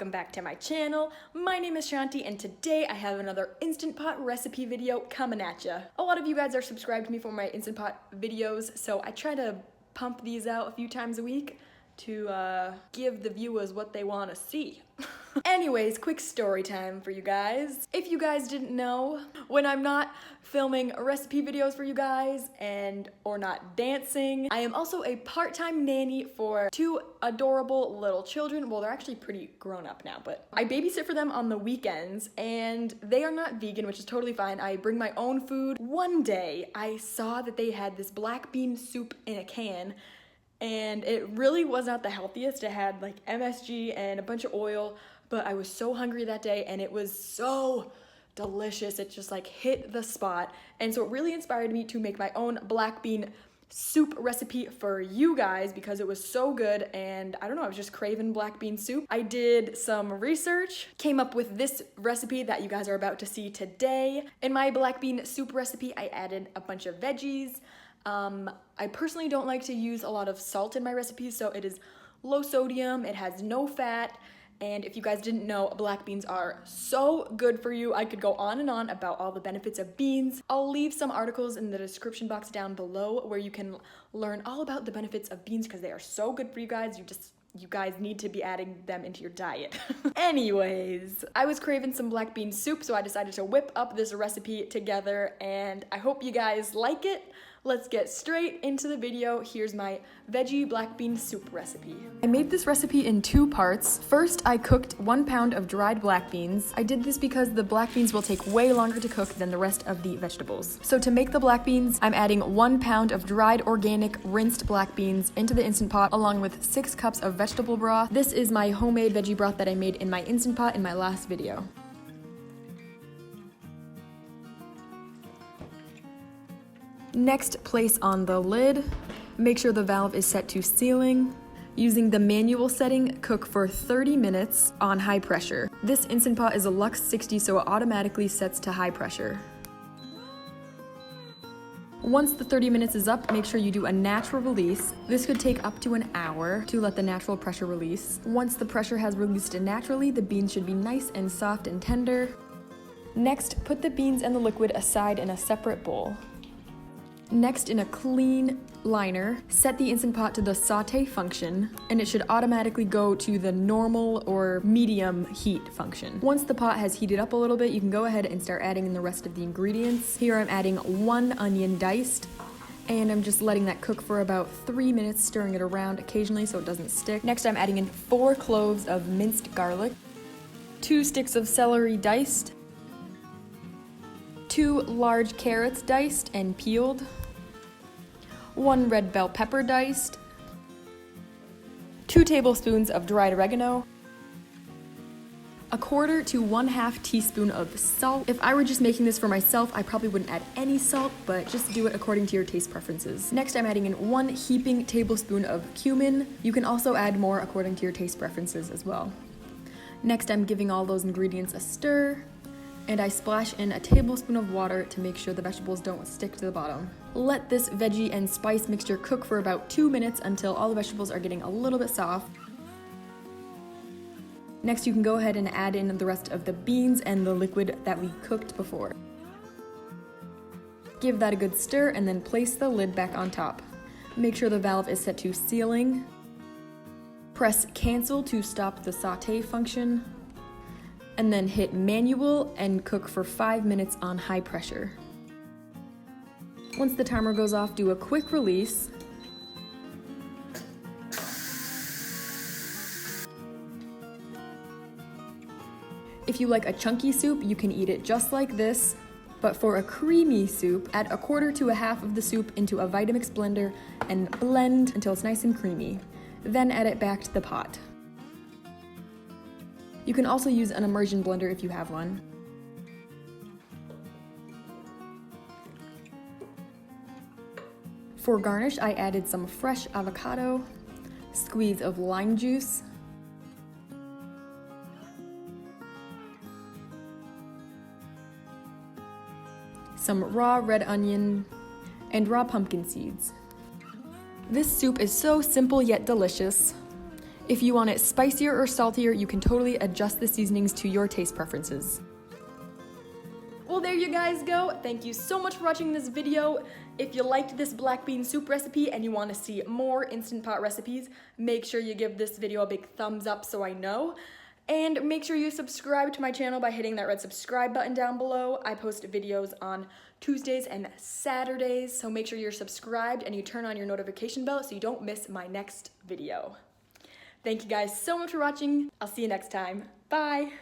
welcome back to my channel. My name is Chanty and today I have another Instant Pot recipe video coming at ya. A lot of you guys are subscribed to me for my Instant Pot videos, so I try to pump these out a few times a week to give the viewers what they want to see. Anyways, quick story time for you guys. If you guys didn't know, when I'm not filming recipe videos for you guys or not dancing, I am also a part-time nanny for two adorable little children. Well, they're actually pretty grown up now, but I babysit for them on the weekends and they are not vegan, which is totally fine. I bring my own food. One day I saw that they had this black bean soup in a can and it really was not the healthiest. It had like MSG and a bunch of oil, but I was so hungry that day and it was so delicious. It just like hit the spot. And so it really inspired me to make my own black bean soup recipe for you guys because it was so good and I don't know, I was just craving black bean soup. I did some research, came up with this recipe that you guys are about to see today. In my black bean soup recipe, I added a bunch of veggies. I personally don't like to use a lot of salt in my recipes, so it is low sodium, it has no fat, and if you guys didn't know, black beans are so good for you. I could go on and on about all the benefits of beans. I'll leave some articles in the description box down below where you can learn all about the benefits of beans because they are so good for you guys. You guys need to be adding them into your diet. Anyways, I was craving some black bean soup, so I decided to whip up this recipe together, and I hope you guys like it. Let's get straight into the video. Here's my veggie black bean soup recipe. I made this recipe in two parts. First, I cooked 1 pound of dried black beans. I did this because the black beans will take way longer to cook than the rest of the vegetables. So to make the black beans, I'm adding 1 pound of dried organic rinsed black beans into the Instant Pot along with 6 cups of vegetable broth. This is my homemade veggie broth that I made in my Instant Pot in my last video. Next, place on the lid. Make sure the valve is set to sealing. Using the manual setting, cook for 30 minutes on high pressure. This Instant Pot is a Lux 60, so it automatically sets to high pressure. Once the 30 minutes is up, make sure you do a natural release. This could take up to an hour to let the natural pressure release. Once the pressure has released naturally, the beans should be nice and soft and tender. Next, put the beans and the liquid aside in a separate bowl. Next, in a clean liner, set the Instant Pot to the saute function, and it should automatically go to the normal or medium heat function. Once the pot has heated up a little bit, you can go ahead and start adding in the rest of the ingredients. Here I'm adding 1 onion diced, and I'm just letting that cook for about 3 minutes, stirring it around occasionally so it doesn't stick. Next, I'm adding in 4 cloves of minced garlic, 2 sticks of celery diced, 2 large carrots diced and peeled, 1 red bell pepper diced, 2 tablespoons of dried oregano, 1/4 to 1/2 teaspoon of salt. If I were just making this for myself, I probably wouldn't add any salt, but just do it according to your taste preferences. Next, I'm adding in 1 heaping tablespoon of cumin. You can also add more according to your taste preferences as well. Next, I'm giving all those ingredients a stir, and I splash in a tablespoon of water to make sure the vegetables don't stick to the bottom. Let this veggie and spice mixture cook for about 2 minutes until all the vegetables are getting a little bit soft. Next, you can go ahead and add in the rest of the beans and the liquid that we cooked before. Give that a good stir and then place the lid back on top. Make sure the valve is set to sealing. Press cancel to stop the saute function, and then hit manual and cook for 5 minutes on high pressure. Once the timer goes off, do a quick release. If you like a chunky soup, you can eat it just like this, but for a creamy soup, add 1/4 to 1/2 of the soup into a Vitamix blender and blend until it's nice and creamy. Then add it back to the pot. You can also use an immersion blender if you have one. For garnish, I added some fresh avocado, squeeze of lime juice, some raw red onion, and raw pumpkin seeds. This soup is so simple yet delicious. If you want it spicier or saltier, you can totally adjust the seasonings to your taste preferences. Well, there you guys go. Thank you so much for watching this video. If you liked this black bean soup recipe and you want to see more Instant Pot recipes, make sure you give this video a big thumbs up so I know. And make sure you subscribe to my channel by hitting that red subscribe button down below. I post videos on Tuesdays and Saturdays, so make sure you're subscribed and you turn on your notification bell so you don't miss my next video. Thank you guys so much for watching. I'll see you next time. Bye.